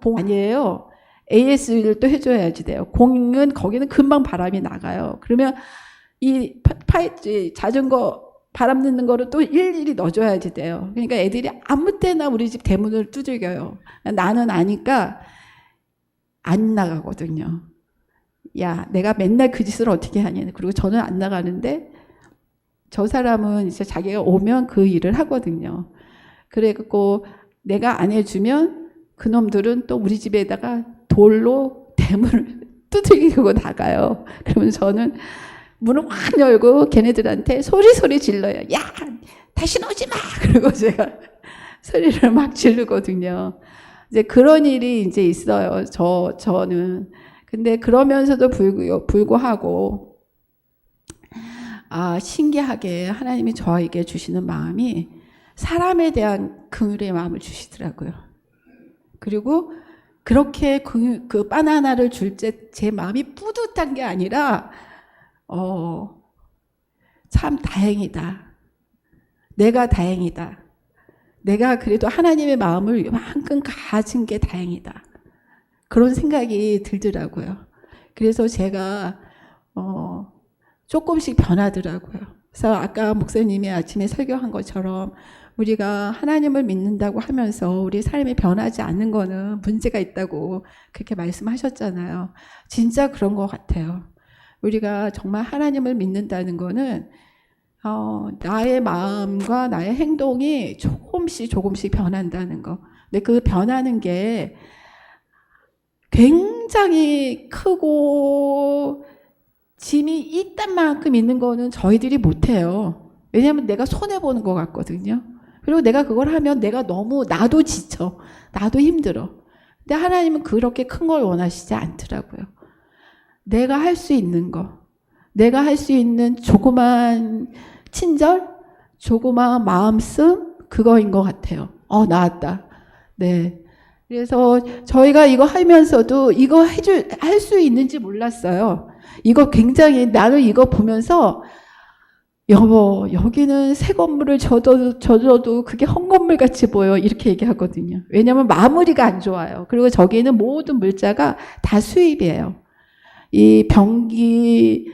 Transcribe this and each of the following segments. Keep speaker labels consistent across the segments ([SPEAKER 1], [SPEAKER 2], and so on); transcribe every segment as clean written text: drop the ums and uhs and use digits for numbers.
[SPEAKER 1] 봉 아니에요. AS를 또 해줘야지 돼요. 공은 거기는 금방 바람이 나가요. 그러면 이 자전거 바람 넣는 거를 또 일일이 넣어줘야지 돼요. 그러니까 애들이 아무 때나 우리 집 대문을 두들겨요. 나는 아니까 안 나가거든요. 야, 내가 맨날 그 짓을 어떻게 하냐. 그리고 저는 안 나가는데 저 사람은 이제 자기가 오면 그 일을 하거든요. 그래갖고 내가 안 해주면 그놈들은 또 우리 집에다가 돌로 대문을 두들기고 나가요. 그러면 저는 문을 확 열고 걔네들한테 소리 질러요. 야, 다시는 오지 마! 그리고 제가 소리를 막 지르거든요. 이제 그런 일이 이제 있어요. 저는. 근데 그러면서도 불구하고, 신기하게 하나님이 저에게 주시는 마음이 사람에 대한 긍휼의 마음을 주시더라고요. 그리고 그렇게 그 바나나를 줄 때 제 마음이 뿌듯한 게 아니라, 참 다행이다. 내가 다행이다. 내가 그래도 하나님의 마음을 이만큼 가진 게 다행이다. 그런 생각이 들더라고요. 그래서 제가 조금씩 변하더라고요. 그래서 아까 목사님이 아침에 설교한 것처럼 우리가 하나님을 믿는다고 하면서 우리 삶이 변하지 않는 거는 문제가 있다고 그렇게 말씀하셨잖아요. 진짜 그런 것 같아요. 우리가 정말 하나님을 믿는다는 거는 나의 마음과 나의 행동이 조금씩 변한다는 거. 근데 그 변하는 게 굉장히 크고 짐이 있단 만큼 있는 거는 저희들이 못해요. 왜냐하면 내가 손해보는 것 같거든요. 그리고 내가 그걸 하면 나도 지쳐. 나도 힘들어. 근데 하나님은 그렇게 큰 걸 원하시지 않더라고요. 내가 할 수 있는 거, 내가 할 수 있는 조그만 친절, 조그만 마음씀, 그거인 것 같아요. 나았다. 네. 그래서 저희가 이거 하면서도 이거 할 수 있는지 몰랐어요. 이거 굉장히, 나는 이거 보면서, 여보, 여기는 새 건물을 져도 그게 헛건물 같이 보여. 이렇게 얘기하거든요. 왜냐면 마무리가 안 좋아요. 그리고 저기는 모든 물자가 다 수입이에요. 이 변기,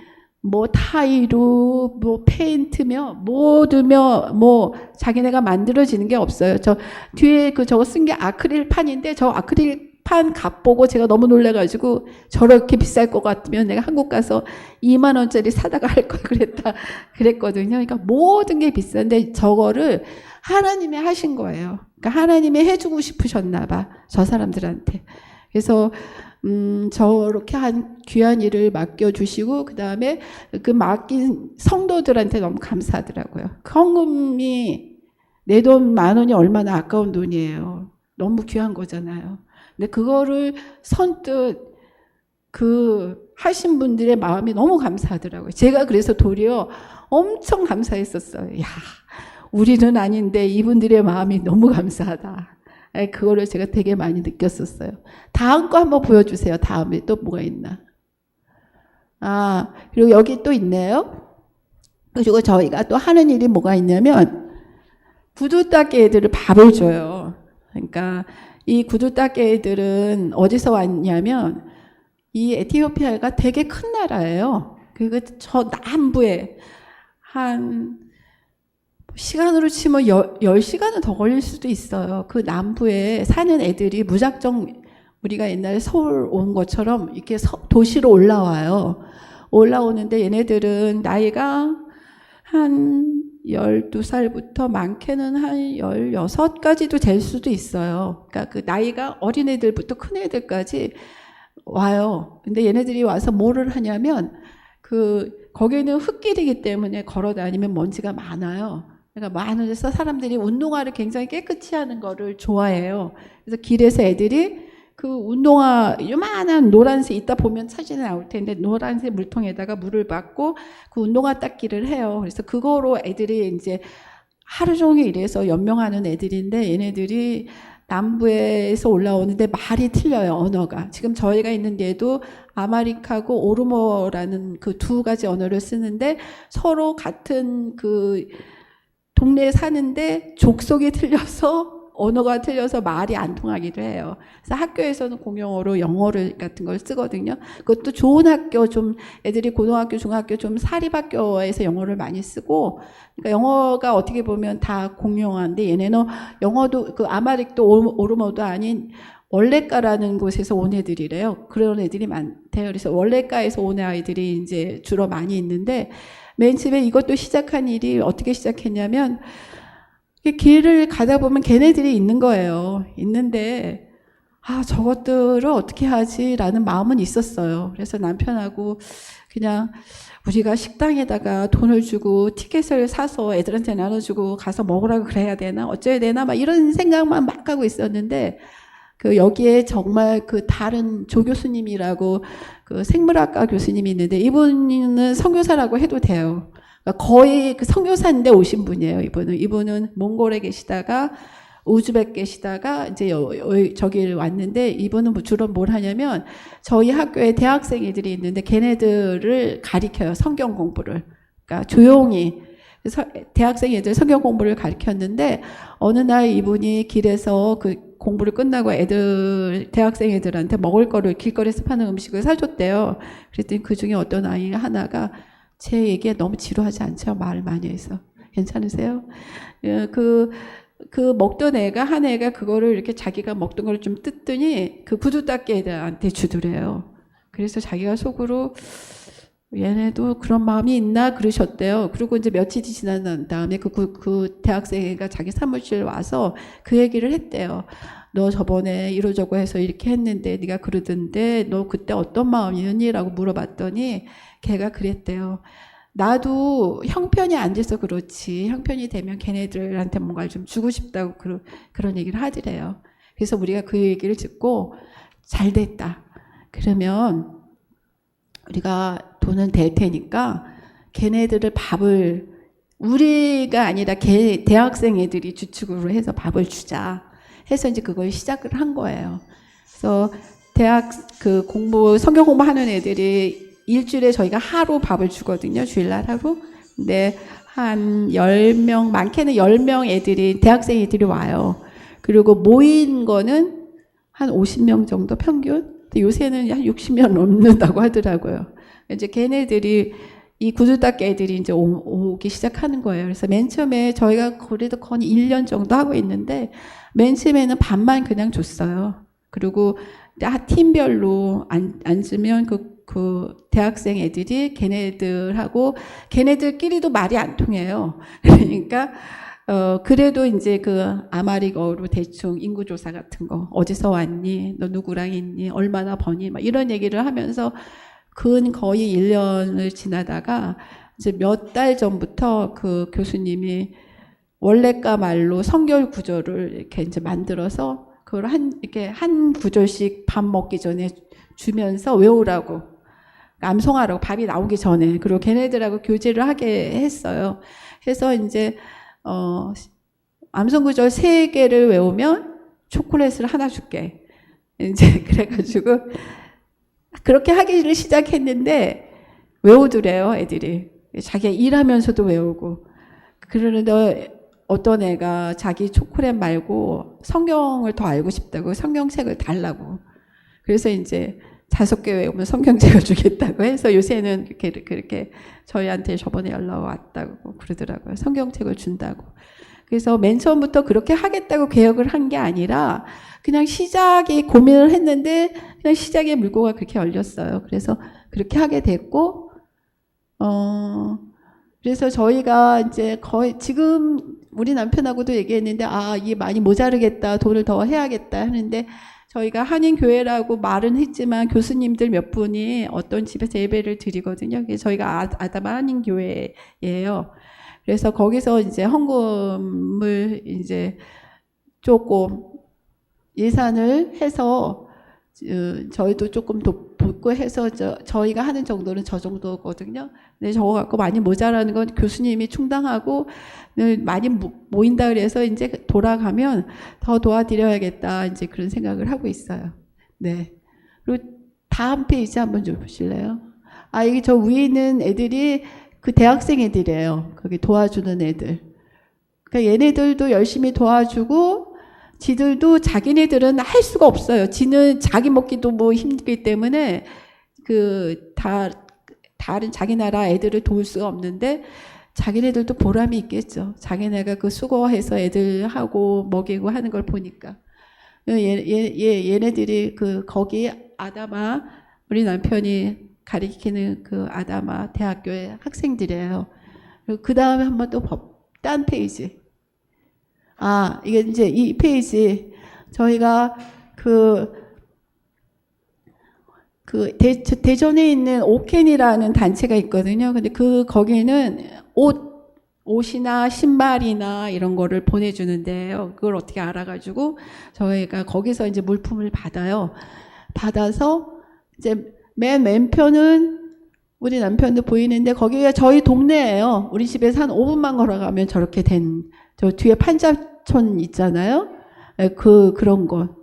[SPEAKER 1] 타이루, 페인트며, 모두며, 자기네가 만들어지는 게 없어요. 저 뒤에 저거 쓴 게 아크릴판인데, 저 아크릴판 값 보고 제가 너무 놀라가지고, 저렇게 비쌀 것 같으면 내가 한국 가서 2만 원짜리 사다가 할 걸 그랬거든요. 그러니까 모든 게 비싼데, 저거를 하나님이 하신 거예요. 그러니까 하나님이 해주고 싶으셨나 봐. 저 사람들한테. 그래서, 저렇게 한 귀한 일을 맡겨주시고, 그 다음에 그 맡긴 성도들한테 너무 감사하더라고요. 헌금이 내 돈 10,000원이 얼마나 아까운 돈이에요. 너무 귀한 거잖아요. 근데 그거를 선뜻 하신 분들의 마음이 너무 감사하더라고요. 제가 그래서 도리어 엄청 감사했었어요. 야, 우리는 아닌데 이분들의 마음이 너무 감사하다. 그거를 제가 되게 많이 느꼈었어요. 다음 거 한번 보여주세요. 다음에 또 뭐가 있나. 그리고 여기 또 있네요. 그리고 저희가 또 하는 일이 뭐가 있냐면, 구두 닦이 애들을 밥을 줘요. 그러니까 이 구두 닦이 애들은 어디서 왔냐면, 이 에티오피아가 되게 큰 나라예요. 저 남부에 시간으로 치면 10시간은 더 걸릴 수도 있어요. 그 남부에 사는 애들이 무작정 우리가 옛날에 서울 온 것처럼 이렇게 도시로 올라와요. 올라오는데 얘네들은 나이가 한 12살부터 많게는 한 16까지도 될 수도 있어요. 그러니까 그 나이가 어린애들부터 큰 애들까지 와요. 근데 얘네들이 와서 뭐를 하냐면, 거기는 흙길이기 때문에 걸어 다니면 먼지가 많아요. 그러니까 많은 데서 사람들이 운동화를 굉장히 깨끗이 하는 거를 좋아해요. 그래서 길에서 애들이 그 운동화, 요만한 노란색, 이따 보면 사진에 나올 텐데, 노란색 물통에다가 물을 받고 그 운동화 닦기를 해요. 그래서 그거로 애들이 이제 하루 종일 일해서 연명하는 애들인데, 얘네들이 남부에서 올라오는데 말이 틀려요, 언어가. 지금 저희가 있는 데도 아마릭하고 오르모라는 그 두 가지 언어를 쓰는데, 서로 같은 동네에 사는데 족속이 틀려서 언어가 틀려서 말이 안 통하기도 해요. 그래서 학교에서는 공용어로 영어를 같은 걸 쓰거든요. 그것도 좋은 학교, 좀 애들이 고등학교, 중학교 좀 사립학교에서 영어를 많이 쓰고, 그러니까 영어가 어떻게 보면 다 공용어인데 얘네는 영어도 그 아마릭도 오르모도 아닌 원래과라는 곳에서 온 애들이래요. 그런 애들이 많대요. 그래서 원래과에서 온 아이들이 이제 주로 많이 있는데, 맨 처음에 이것도 시작한 일이 어떻게 시작했냐면, 길을 가다 보면 걔네들이 있는 거예요. 있는데, 저것들을 어떻게 하지라는 마음은 있었어요. 그래서 남편하고 그냥 우리가 식당에다가 돈을 주고 티켓을 사서 애들한테 나눠주고 가서 먹으라고 그래야 되나? 어쩌야 되나? 막 이런 생각만 막 하고 있었는데, 여기에 정말 다른 조 교수님이라고 생물학과 교수님이 있는데, 이분은 선교사라고 해도 돼요. 거의 선교사인데 오신 분이에요, 이분은 몽골에 계시다가, 우즈벡 계시다가, 이제 저기 왔는데, 이분은 주로 뭘 하냐면, 저희 학교에 대학생들이 있는데, 걔네들을 가리켜요, 성경 공부를. 그러니까 조용히. 그래서 대학생 애들 성경 공부를 가르쳤는데, 어느 날 이분이 길에서 공부를 끝나고 대학생 애들한테 먹을 거를 길거리에서 파는 음식을 사줬대요. 그랬더니 그 중에 어떤 아이 하나가 제 얘기에 너무 지루하지 않죠? 말을 많이 해서. 괜찮으세요? 먹던 한 애가 그거를 이렇게 자기가 먹던 걸 좀 뜯더니 구두 닦기 애들한테 주더래요. 그래서 자기가 속으로 얘네도 그런 마음이 있나 그러셨대요. 그리고 이제 며칠이 지난 다음에 그 대학생애가 자기 사무실 와서 그 얘기를 했대요. 너 저번에 이러저러 해서 이렇게 했는데 네가 그러던데 너 그때 어떤 마음이었니? 라고 물어봤더니 걔가 그랬대요. 나도 형편이 안 돼서 그렇지 형편이 되면 걔네들한테 뭔가를 좀 주고 싶다고 그런 얘기를 하더래요. 그래서 우리가 그 얘기를 듣고 잘 됐다. 그러면 우리가 돈은 될 테니까 걔네들을 밥을 우리가 아니라 대학생 애들이 주축으로 해서 밥을 주자 해서 이제 그걸 시작을 한 거예요. 그래서 대학 성경 공부하는 애들이 일주일에 저희가 하루 밥을 주거든요. 주일날 하루. 근데 한 10명, 많게는 10명 애들이, 대학생 애들이 와요. 그리고 모인 거는 한 50명 정도 평균? 요새는 한 60명 넘는다고 하더라고요. 이제 걔네들이, 이 구두닦기 애들이 이제 오기 시작하는 거예요. 그래서 맨 처음에 저희가 그래도 거의 1년 정도 하고 있는데, 맨 처음에는 밥만 그냥 줬어요. 그리고 팀별로 앉으면 대학생 애들이 걔네들하고 걔네들끼리도 말이 안 통해요. 그러니까 그래도 이제 아마릭어로 대충 인구조사 같은 거 어디서 왔니? 너 누구랑 있니? 얼마나 버니? 막 이런 얘기를 하면서 거의 1년을 지나다가 이제 몇 달 전부터 그 교수님이 원래과 말로 성결 구절을 이렇게 이제 만들어서 그걸 이렇게 한 구절씩 밥 먹기 전에 주면서 외우라고. 암송하라고 밥이 나오기 전에. 그리고 걔네들하고 교제를 하게 했어요. 해서 이제 암송 구절 3개를 외우면 초콜릿을 하나 줄게. 이제 그래가지고 그렇게 하기를 시작했는데 외우더래요, 애들이. 자기가 일하면서도 외우고. 그러는데 어떤 애가 자기 초콜릿 말고 성경을 더 알고 싶다고 성경책을 달라고. 그래서 이제 5개 외우면 성경책을 주겠다고 해서 요새는 그렇게 저희한테 저번에 연락 왔다고 그러더라고요. 성경책을 준다고. 그래서 맨 처음부터 그렇게 하겠다고 계획을 한 게 아니라 그냥 고민을 했는데 그냥 시작에 물꼬가 그렇게 열렸어요. 그래서 그렇게 하게 됐고, 그래서 저희가 이제 거의 지금 우리 남편하고도 얘기했는데 이게 많이 모자르겠다. 돈을 더 해야겠다 하는데 저희가 한인교회라고 말은 했지만 교수님들 몇 분이 어떤 집에서 예배를 드리거든요. 그래서 저희가 아담 한인교회예요. 그래서 거기서 이제 헌금을 이제 조금 예산을 해서 저희도 조금 돕고 해서 저희가 하는 정도는 저 정도거든요. 근데 저거 갖고 많이 모자라는 건 교수님이 충당하고 많이 모인다 그래서 이제 돌아가면 더 도와드려야겠다 이제 그런 생각을 하고 있어요. 네. 그리고 다음 페이지 한번 좀 보실래요? 이게 저 위에 있는 애들이 대학생 애들이에요. 거기 도와주는 애들. 그러니까 얘네들도 열심히 도와주고 지들도 자기네들은 할 수가 없어요. 지는 자기 먹기도 뭐 힘들기 때문에 다른 자기 나라 애들을 도울 수가 없는데 자기네들도 보람이 있겠죠. 자기네가 그 수고해서 애들하고 먹이고 하는 걸 보니까. 얘네들이 거기 아다마, 우리 남편이 가리키는 그 아다마 대학교의 학생들이에요. 그리고 그 다음에 한번 또 딴 페이지. 이게 이제 이 페이지. 저희가 대전에 있는 오켄이라는 단체가 있거든요. 근데 거기는 옷이나 신발이나 이런 거를 보내주는데요. 그걸 어떻게 알아가지고 저희가 거기서 이제 물품을 받아요. 받아서 이제 맨 왼편은 우리 남편도 보이는데 거기가 저희 동네예요. 우리 집에서 한 5분만 걸어가면 저렇게 저 뒤에 판자촌 있잖아요. 그런 거.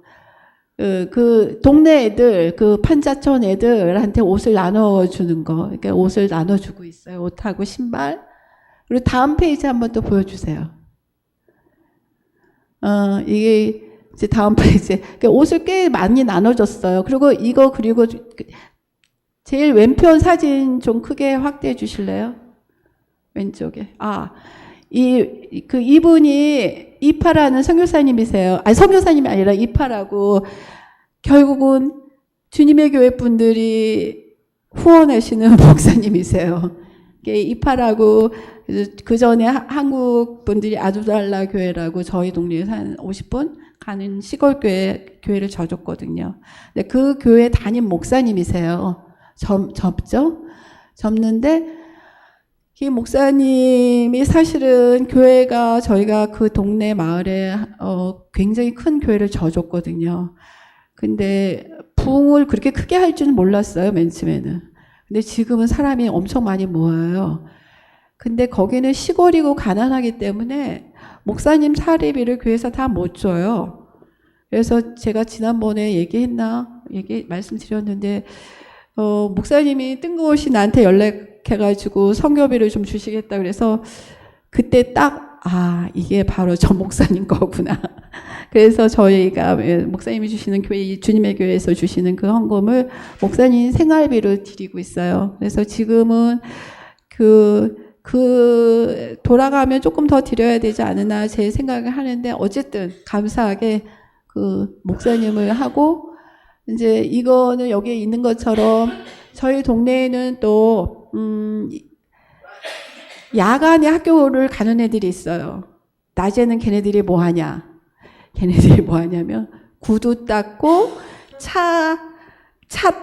[SPEAKER 1] 그 동네 애들, 그 판자촌 애들한테 옷을 나눠주는 거. 그러니까 옷을 나눠주고 있어요. 옷하고 신발. 그리고 다음 페이지 한번 또 보여주세요. 이게 이제 다음 페이지. 그러니까 옷을 꽤 많이 나눠줬어요. 그리고 제일 왼편 사진 좀 크게 확대해 주실래요? 왼쪽에. 이분이 이파라는 선교사님이세요. 선교사님이 아니라 이파라고 결국은 주님의 교회 분들이 후원하시는 목사님이세요. 이파라고 그 전에 한국 분들이 아두달라 교회라고 저희 동네에서 한 50분 가는 시골 교회를 져줬거든요. 근데 그 교회 담임 목사님이세요. 접는데 이 목사님이 사실은 저희가 그 동네 마을에 굉장히 큰 교회를 져줬거든요. 근데 부흥을 그렇게 크게 할 줄은 몰랐어요, 맨 처음에는. 근데 지금은 사람이 엄청 많이 모여요. 근데 거기는 시골이고 가난하기 때문에 목사님 사례비를 교회에서 다 못 줘요. 그래서 제가 지난번에 말씀드렸는데 목사님이 뜬금없이 나한테 연락해가지고 선교비를 좀 주시겠다 그래서 그때 딱 이게 바로 저 목사님 거구나. 그래서 저희가 목사님이 주시는 주님의 교회에서 주시는 그 헌금을 목사님 생활비로 드리고 있어요. 그래서 지금은 돌아가면 조금 더 드려야 되지 않으나 제 생각을 하는데 어쨌든 감사하게 목사님을 하고 이제 이거는 여기에 있는 것처럼 저희 동네에는 또 야간에 학교를 가는 애들이 있어요. 낮에는 걔네들이 뭐 하냐면 구두 닦고 차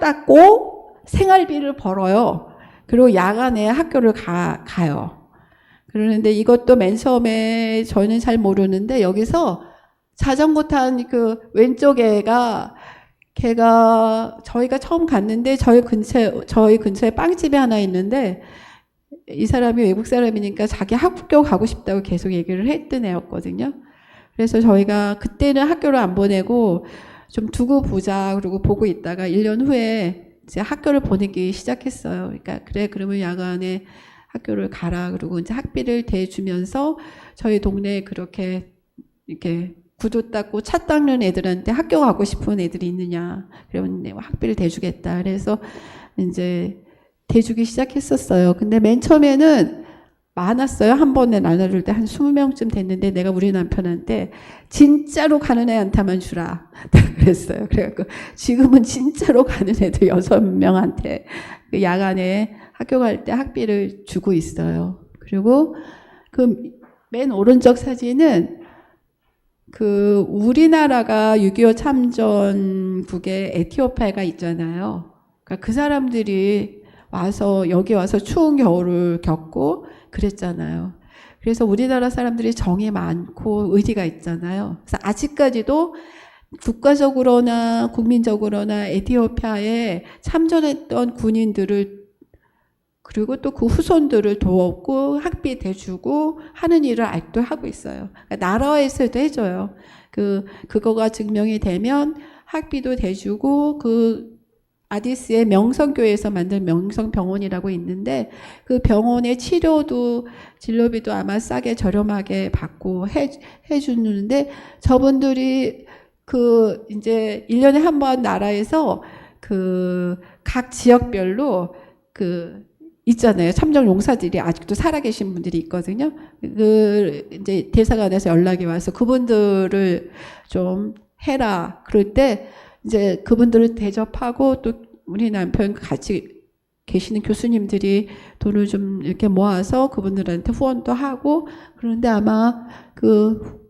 [SPEAKER 1] 닦고 생활비를 벌어요. 그리고 야간에 학교를 가요. 그러는데 이것도 맨 처음에 저는 잘 모르는데 여기서 자전거 탄 왼쪽 애가 저희가 처음 갔는데 저희 근처에 빵집이 하나 있는데 이 사람이 외국 사람이니까 자기 학교 가고 싶다고 계속 얘기를 했던 애였거든요. 그래서 저희가 그때는 학교를 안 보내고 좀 두고 보자 그러고 보고 있다가 1년 후에 이제 학교를 보내기 시작했어요. 그러니까 그러면 야간에 학교를 가라 그러고 이제 학비를 대주면서 저희 동네에 그렇게 이렇게 구두 닦고 차 닦는 애들한테 학교 가고 싶은 애들이 있느냐. 그러면 내가 학비를 대주겠다. 그래서 이제 대주기 시작했었어요. 근데 맨 처음에는 많았어요. 한 번에 나눠줄 때 한 20명쯤 됐는데 내가 우리 남편한테 진짜로 가는 애한테만 주라. 그랬어요. 그래갖고 지금은 진짜로 가는 애들 6명한테 야간에 학교 갈 때 학비를 주고 있어요. 그리고 맨 오른쪽 사진은 우리나라가 6.25 참전국에 에티오피아가 있잖아요. 그러니까 그 사람들이 여기 와서 추운 겨울을 겪고 그랬잖아요. 그래서 우리나라 사람들이 정이 많고 의지가 있잖아요. 그래서 아직까지도 국가적으로나 국민적으로나 에티오피아에 참전했던 군인들을 그리고 또 그 후손들을 도왔고 학비 대주고 하는 일을 아직도 하고 있어요. 그러니까 나라에서도 해줘요. 그거가 증명이 되면 학비도 대주고 아디스의 명성교회에서 만든 명성병원이라고 있는데 그 병원의 치료도 진료비도 아마 싸게 저렴하게 받고 해주는데 저분들이 그 이제 1년에 한 번 나라에서 그 각 지역별로 그 있잖아요. 참정 용사들이 아직도 살아계신 분들이 있거든요. 그 이제 대사관에서 연락이 와서 그분들을 좀 해라. 그럴 때 이제 그분들을 대접하고 또 우리 남편 같이 계시는 교수님들이 돈을 좀 이렇게 모아서 그분들한테 후원도 하고 그런데 아마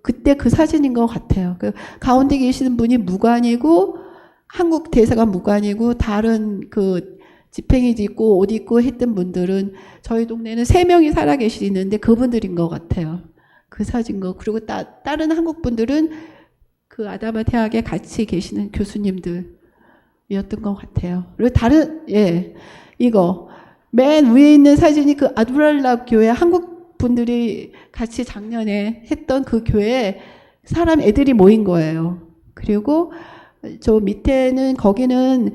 [SPEAKER 1] 그때 그 사진인 것 같아요. 그 가운데 계시는 분이 무관이고 한국 대사관 무관이고 다른 그 지팽이 입고 옷 입고 했던 분들은 저희 동네는 3명이 살아 계시는데 그분들인 것 같아요. 그 사진 거. 그리고 다른 한국 분들은 그 아다마 대학에 같이 계시는 교수님들이었던 것 같아요. 그리고 이거 맨 위에 있는 사진이 그 아두랄라 교회 한국 분들이 같이 작년에 했던 그 교회에 사람 애들이 모인 거예요. 그리고 저 밑에는 거기는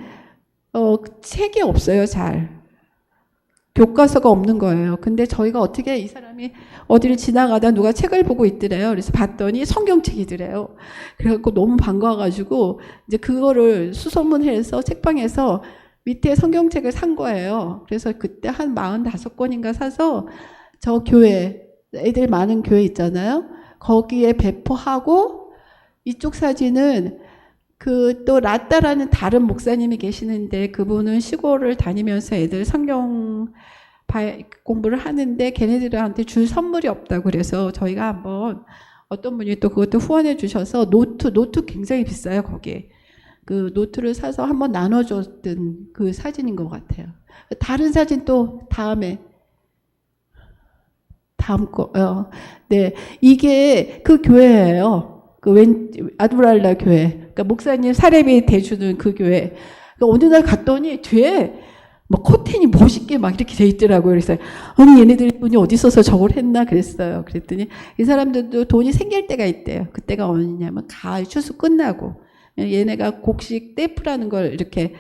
[SPEAKER 1] 책이 없어요, 잘. 교과서가 없는 거예요. 근데 저희가 어떻게 이 사람이 어디를 지나가다 누가 책을 보고 있더래요. 그래서 봤더니 성경책이더래요. 그래갖고 너무 반가워가지고 이제 그거를 수소문해서 책방에서 밑에 성경책을 산 거예요. 그래서 그때 한 45권인가 사서 저 교회, 애들 많은 교회 있잖아요. 거기에 배포하고 이쪽 사진은 그 또 라따라는 다른 목사님이 계시는데 그분은 시골을 다니면서 애들 성경 공부를 하는데 걔네들한테 줄 선물이 없다고 그래서 저희가 한번 어떤 분이 또 그것도 후원해 주셔서 노트 굉장히 비싸요 거기. 그 노트를 사서 한번 나눠줬던 그 사진인 것 같아요. 다른 사진 또 다음 거, 네, 이게 그 교회예요. 그 아두랄라 교회. 그러니까 목사님 사례비 대주는 그 교회. 그러니까 어느 날 갔더니 뒤에 뭐 커튼이 멋있게 막 이렇게 돼 있더라고요. 그래서 아니 얘네들 돈이 어디 있어서 저걸 했나 그랬어요. 그랬더니 이 사람들도 돈이 생길 때가 있대요. 그때가 언제냐면 가을 추수 끝나고 얘네가 곡식 떼프라는 걸 이렇게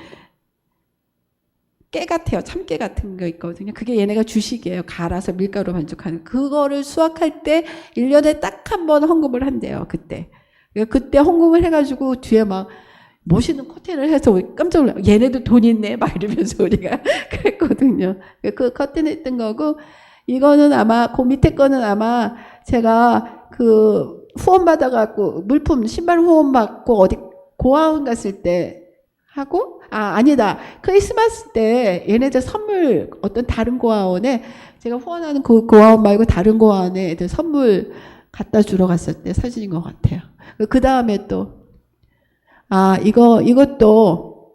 [SPEAKER 1] 깨 같아요. 참깨 같은 거 있거든요. 그게 얘네가 주식이에요. 갈아서 밀가루 반죽하는. 그거를 수확할 때 1년에 딱 한 번 헌금을 한대요. 그때 헌금을 해가지고 뒤에 막 멋있는 커튼을 해서 깜짝 놀라. 얘네도 돈 있네. 막 이러면서 우리가 그랬거든요. 그 커튼 했던 거고 이거는 아마 그 밑에 거는 아마 제가 그 후원 받아갖고 물품 신발 후원 받고 어디 고아원 갔을 때 하고 아니다. 크리스마스 때 얘네들 선물 어떤 다른 고아원에 제가 후원하는 그 고아원 말고 다른 고아원에 애들 선물 갖다 주러 갔을 때 사진인 것 같아요. 그 다음에 또 이것도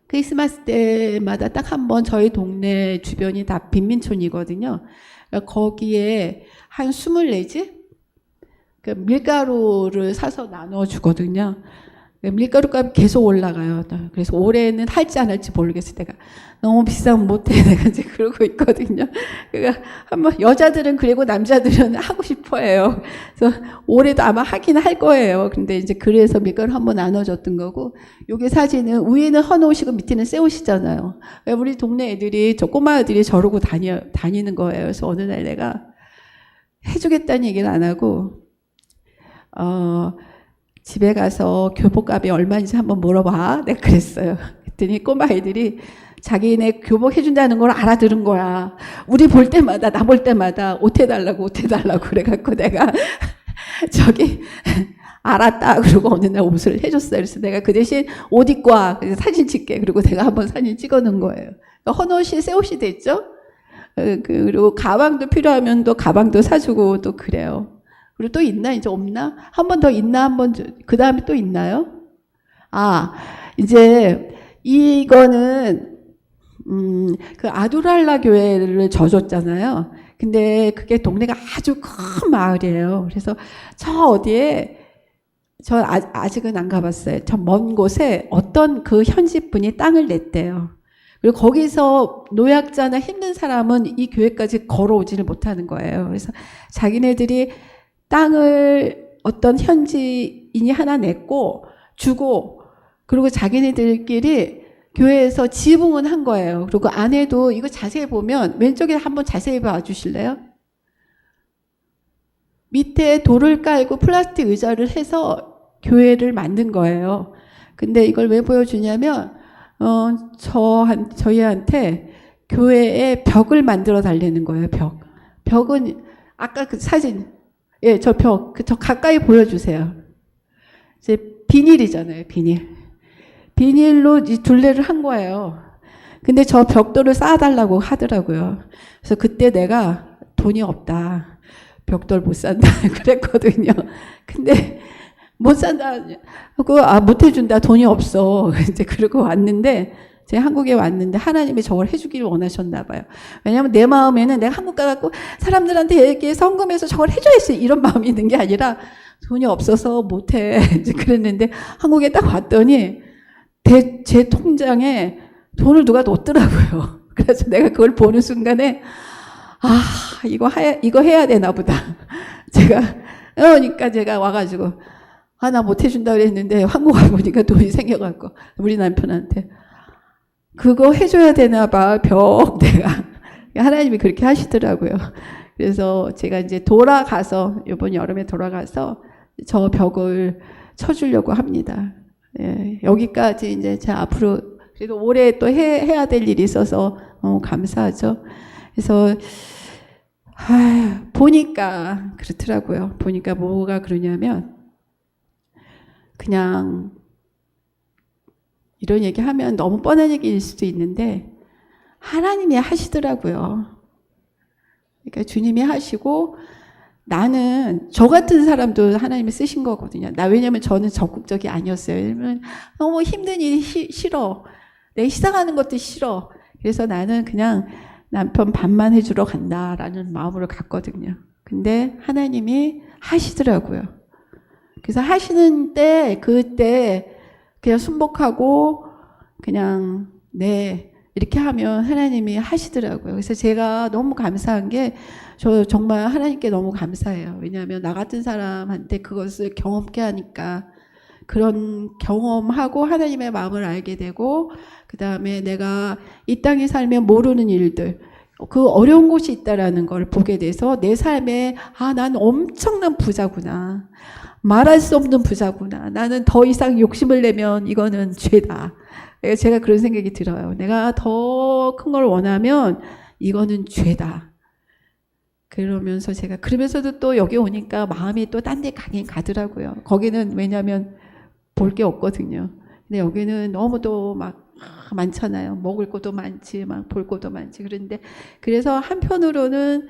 [SPEAKER 1] 크리스마스 때마다 딱 한 번 저희 동네 주변이 다 빈민촌이거든요. 그러니까 거기에 한 24집 밀가루를 사서 나눠 주거든요. 밀가루 값이 계속 올라가요. 그래서 올해는 할지 안 할지 모르겠어요. 내가 너무 비싸면 못해. 내가 이제 그러고 있거든요. 그러니까 한번 여자들은 그리고 남자들은 하고 싶어해요. 그래서 올해도 아마 하긴 할 거예요. 근데 이제 그래서 밀가루 한번 나눠줬던 거고, 요게 사진은 위에는 헌옷이고 밑에는 새 옷이잖아요. 우리 동네 애들이 저 꼬마 애들이 저러고 다니는 거예요. 그래서 어느 날 내가 해주겠다는 얘기는 안 하고 집에 가서 교복값이 얼마인지 한번 물어봐. 내가 그랬어요. 그랬더니 꼬마 아이들이 자기네 교복 해준다는 걸 알아들은 거야. 우리 볼 때마다, 나 볼 때마다 옷 해달라고 그래갖고 내가 알았다. 그러고 어느 날 옷을 해줬어요. 그래서 내가 그 대신 옷 입고 와. 그래서 사진 찍게. 그리고 내가 한번 사진 찍어 놓은 거예요. 헌옷이 새 옷이 됐죠? 그리고 가방도 필요하면 또 가방도 사주고 또 그래요. 그리고 또 있나? 이제 없나? 한 번 더 있나? 그 다음에 또 있나요? 이제 이거는 그 아두랄라 교회를 져줬잖아요. 근데 그게 동네가 아주 큰 마을이에요. 그래서 아직은 안 가봤어요. 저 먼 곳에 어떤 그 현지 분이 땅을 냈대요. 그리고 거기서 노약자나 힘든 사람은 이 교회까지 걸어오지를 못하는 거예요. 그래서 자기네들이 땅을 어떤 현지인이 하나 냈고 주고, 그리고 자기네들끼리 교회에서 지붕은 한 거예요. 그리고 안에도 이거 자세히 보면 왼쪽에 한번 자세히 봐주실래요? 밑에 돌을 깔고 플라스틱 의자를 해서 교회를 만든 거예요. 근데 이걸 왜 보여주냐면 저희한테 교회에 벽을 만들어 달라는 거예요. 벽은 아까 그 사진, 예, 저 벽, 저 가까이 보여주세요. 이제 비닐이잖아요, 비닐로 이 둘레를 한 거예요. 근데 저 벽돌을 쌓아달라고 하더라고요. 그래서 그때 내가 돈이 없다. 벽돌 못 산다. 그랬거든요. 근데 못 산다. 못 해준다. 돈이 없어. 이제 그러고 왔는데, 제가 한국에 왔는데 하나님이 저걸 해주기를 원하셨나 봐요. 왜냐하면 내 마음에는 내가 한국 가갖고 사람들한테 얘기해 성금해서 저걸 해줘야지 이런 마음이 있는 게 아니라 돈이 없어서 못해. 이제 그랬는데 한국에 딱 왔더니 제 통장에 돈을 누가 넣었더라고요. 그래서 내가 그걸 보는 순간에 이거 해야 되나 보다. 그러니까 제가 와가지고 나 못 해준다 그랬는데 한국 와보니까 돈이 생겨갖고 우리 남편한테 그거 해줘야 되나 봐. 내가 하나님이 그렇게 하시더라고요. 그래서 제가 이제 이번 여름에 돌아가서 저 벽을 쳐주려고 합니다. 예, 여기까지 이제 제가 앞으로 그래도 올해 또 해야 될 일이 있어서 감사하죠. 그래서 보니까 그렇더라고요. 보니까 뭐가 그러냐면 그냥 이런 얘기하면 너무 뻔한 얘기일 수도 있는데 하나님이 하시더라고요. 그러니까 주님이 하시고 나는 저 같은 사람도 하나님이 쓰신 거거든요. 왜냐면 저는 적극적이 아니었어요. 왜냐면 너무 힘든 일이 싫어. 내 시작하는 것도 싫어. 그래서 나는 그냥 남편 밥만 해주러 간다라는 마음으로 갔거든요. 근데 하나님이 하시더라고요. 그래서 하시는 그때 그냥 순복하고 그냥 이렇게 하면 하나님이 하시더라고요. 그래서 제가 너무 감사한 게 저 정말 하나님께 너무 감사해요. 왜냐하면 나 같은 사람한테 그것을 경험케 하니까 그런 경험하고 하나님의 마음을 알게 되고 그 다음에 내가 이 땅에 살면 모르는 일들 그 어려운 곳이 있다라는 걸 보게 돼서 내 삶에 난 엄청난 부자구나. 말할 수 없는 부자구나. 나는 더 이상 욕심을 내면 이거는 죄다. 제가 그런 생각이 들어요. 내가 더 큰 걸 원하면 이거는 죄다. 그러면서도 또 여기 오니까 마음이 또 딴 데 가긴 가더라고요. 거기는 왜냐면 볼 게 없거든요. 근데 여기는 너무도 막 많잖아요. 먹을 것도 많지, 막 볼 것도 많지. 그래서 한편으로는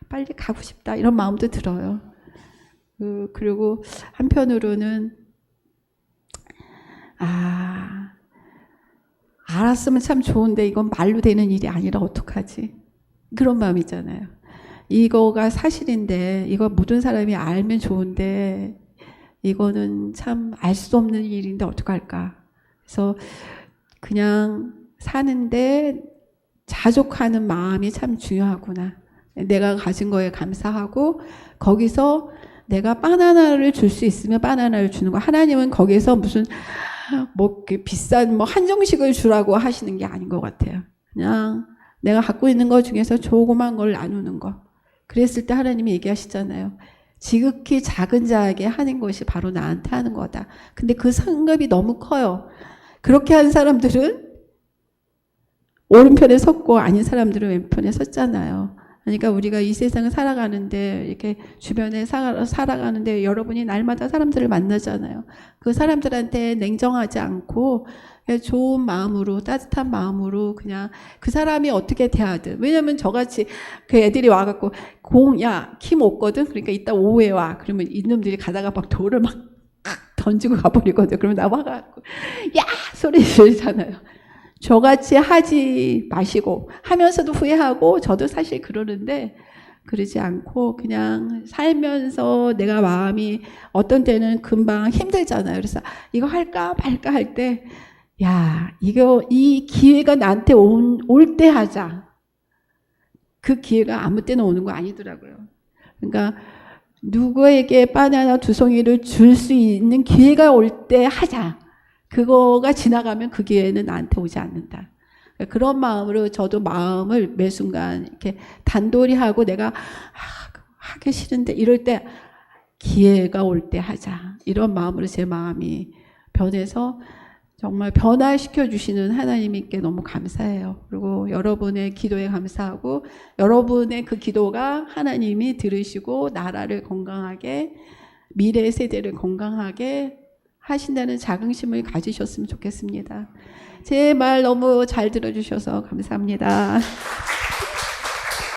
[SPEAKER 1] 빨리 가고 싶다 이런 마음도 들어요. 그리고 한편으로는 알았으면 참 좋은데 이건 말로 되는 일이 아니라 어떡하지? 그런 마음 있잖아요. 이거가 사실인데 이거 모든 사람이 알면 좋은데 이거는 참 알 수 없는 일인데 어떡할까? 그래서 그냥 사는데 자족하는 마음이 참 중요하구나. 내가 가진 거에 감사하고 거기서 내가 바나나를 줄 수 있으면 바나나를 주는 거. 하나님은 거기서 무슨 비싼 한정식을 주라고 하시는 게 아닌 것 같아요. 그냥 내가 갖고 있는 것 중에서 조그만 걸 나누는 거. 그랬을 때 하나님이 얘기하시잖아요. 지극히 작은 자에게 하는 것이 바로 나한테 하는 거다. 근데 그 상급이 너무 커요. 그렇게 한 사람들은 오른편에 섰고 아닌 사람들은 왼편에 섰잖아요. 그러니까 우리가 이 세상을 살아가는데 이렇게 주변에 살아가는데 여러분이 날마다 사람들을 만나잖아요. 그 사람들한테 냉정하지 않고 좋은 마음으로 따뜻한 마음으로 그냥 그 사람이 어떻게 대하든. 왜냐면 저같이 그 애들이 와갖고 키 못 거든. 그러니까 이따 오후에 와. 그러면 이놈들이 가다가 막 돌을 막 던지고 가버리거든. 그러면 나 와갖고 야 소리 지르잖아요. 저같이 하지 마시고 하면서도 후회하고 저도 사실 그러는데 그러지 않고 그냥 살면서 내가 마음이 어떤 때는 금방 힘들잖아요. 그래서 이거 할까 말까 할 때 이 기회가 나한테 올 때 하자. 그 기회가 아무 때나 오는 거 아니더라고요. 그러니까 누구에게 바나나 2송이를 줄 수 있는 기회가 올 때 하자. 그거가 지나가면 그 기회는 나한테 오지 않는다. 그런 마음으로 저도 마음을 매 순간 이렇게 단돌이 하고 내가 하기 싫은데 이럴 때 기회가 올 때 하자. 이런 마음으로 제 마음이 변해서 정말 변화시켜 주시는 하나님께 너무 감사해요. 그리고 여러분의 기도에 감사하고 여러분의 그 기도가 하나님이 들으시고 나라를 건강하게 미래 세대를 건강하게 하신다는 자긍심을 가지셨으면 좋겠습니다. 제 말 너무 잘 들어주셔서 감사합니다.